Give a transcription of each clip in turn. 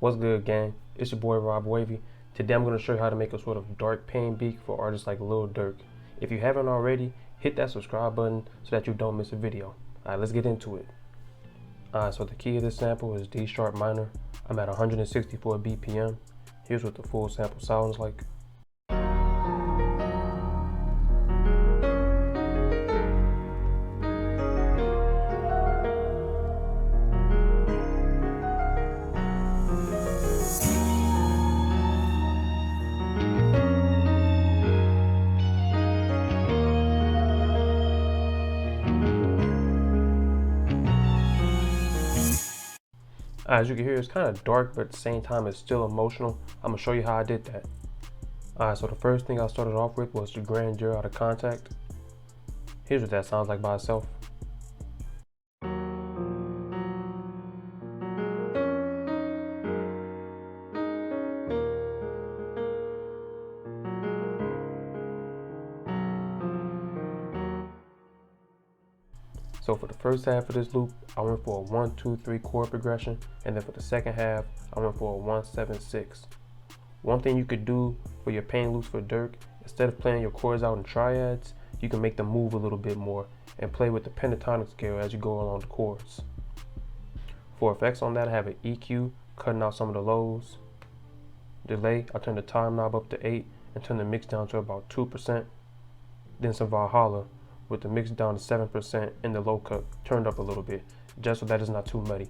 What's good, gang? It's your boy Rob Wavy. Today I'm going to show you how to make a sort of dark pain beat for artists like Lil Durk. If you haven't already, hit that subscribe button so that you don't miss a video. Alright, let's get into it. Alright, so the key of this sample is D sharp minor. I'm at 164 BPM. Here's what the full sample sounds like. As you can hear, it's kind of dark, but at the same time, it's still emotional. I'm going to show you how I did that. Alright, so the first thing I started off with was the grandeur out of contact. Here's what that sounds like by itself. So for the first half of this loop, I went for a 1-2-3 chord progression, and then for the second half, I went for a 1-7-6. One thing you could do for your pain loops for Durk, instead of playing your chords out in triads, you can make them move a little bit more and play with the pentatonic scale as you go along the chords. For effects on that, I have an EQ cutting out some of the lows. Delay, I turn the time knob up to 8 and turn the mix down to about 2%. Then some Valhalla, with the mix down to 7% and the low cut turned up a little bit, just so that it's not too muddy.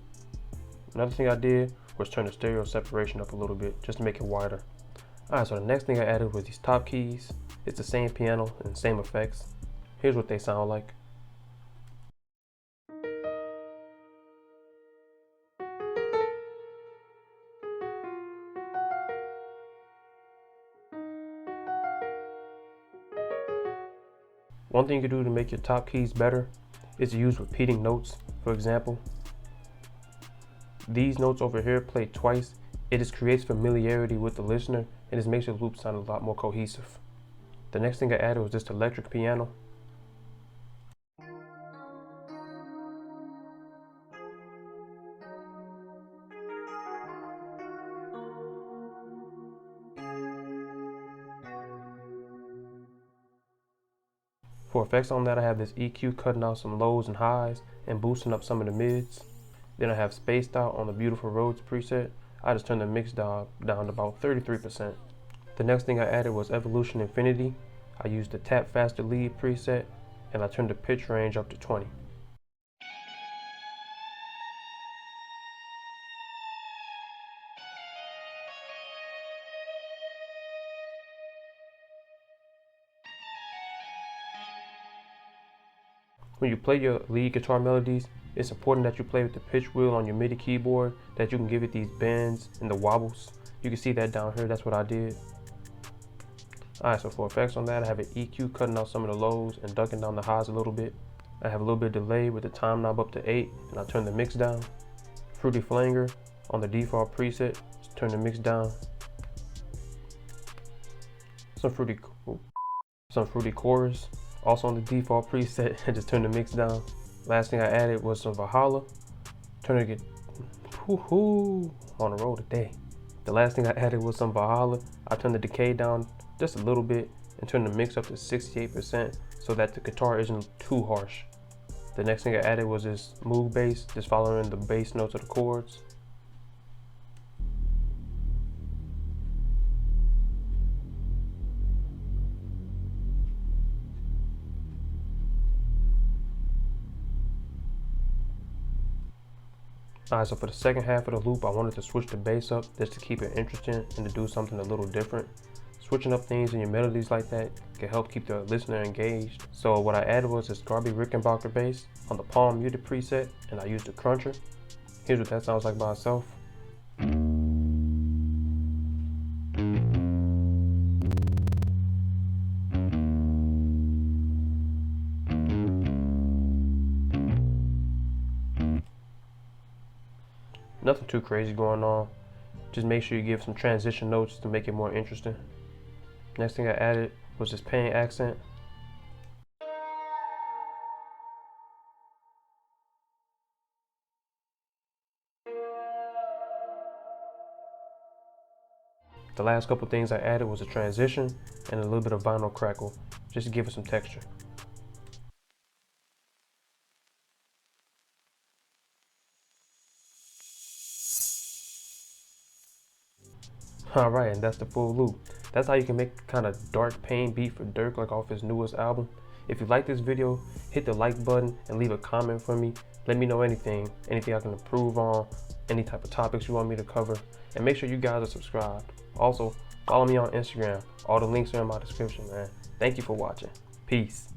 Another thing I did was turn the stereo separation up a little bit, just to make it wider. Alright, so the next thing I added was these top keys. It's the same piano and same effects. Here's what they sound like. One thing you can do to make your top keys better is to use repeating notes. For example, these notes over here played twice. It just creates familiarity with the listener and just makes your loop sound a lot more cohesive. The next thing I added was this electric piano. For effects on that, I have this EQ cutting out some lows and highs and boosting up some of the mids. Then I have spaced out on the Beautiful Roads preset. I just turned the mix down to about 33%. The next thing I added was Evolution Infinity. I used the Tap Faster Lead preset and I turned the pitch range up to 20. When you play your lead guitar melodies, it's important that you play with the pitch wheel on your MIDI keyboard, that you can give it these bends and the wobbles. You can see that down here, that's what I did. Alright, so for effects on that, I have an EQ cutting out some of the lows and ducking down the highs a little bit. I have a little bit of delay with the time knob up to 8 and I turn the mix down. Fruity Flanger on the default preset, just turn the mix down. Some fruity chorus, also on the default preset, and just turn the mix down. Last thing I added was some Valhalla. Turn it get on the road today. The last thing I added was some Valhalla. I turned the decay down just a little bit and turned the mix up to 68% so that the guitar isn't too harsh. The next thing I added was this Moog bass, just following the bass notes of the chords. Alright, so for the second half of the loop, I wanted to switch the bass up just to keep it interesting and to do something a little different. Switching up things in your melodies like that can help keep the listener engaged. So what I added was this Garby Rickenbacker bass on the palm muted preset, and I used a cruncher. Here's what that sounds like by itself. Nothing too crazy going on. Just make sure you give some transition notes to make it more interesting. Next thing I added was this pain accent. The last couple things I added was a transition and a little bit of vinyl crackle, just to give it some texture. Alright, and that's the full loop. That's how you can make kind of dark pain beat for Durk, like off his newest album. If you like this video, hit the like button and leave a comment for me. Let me know anything I can improve on, any type of topics you want me to cover, and make sure you guys are subscribed. Also, follow me on Instagram. All the links are in my description, man. Thank you for watching. Peace.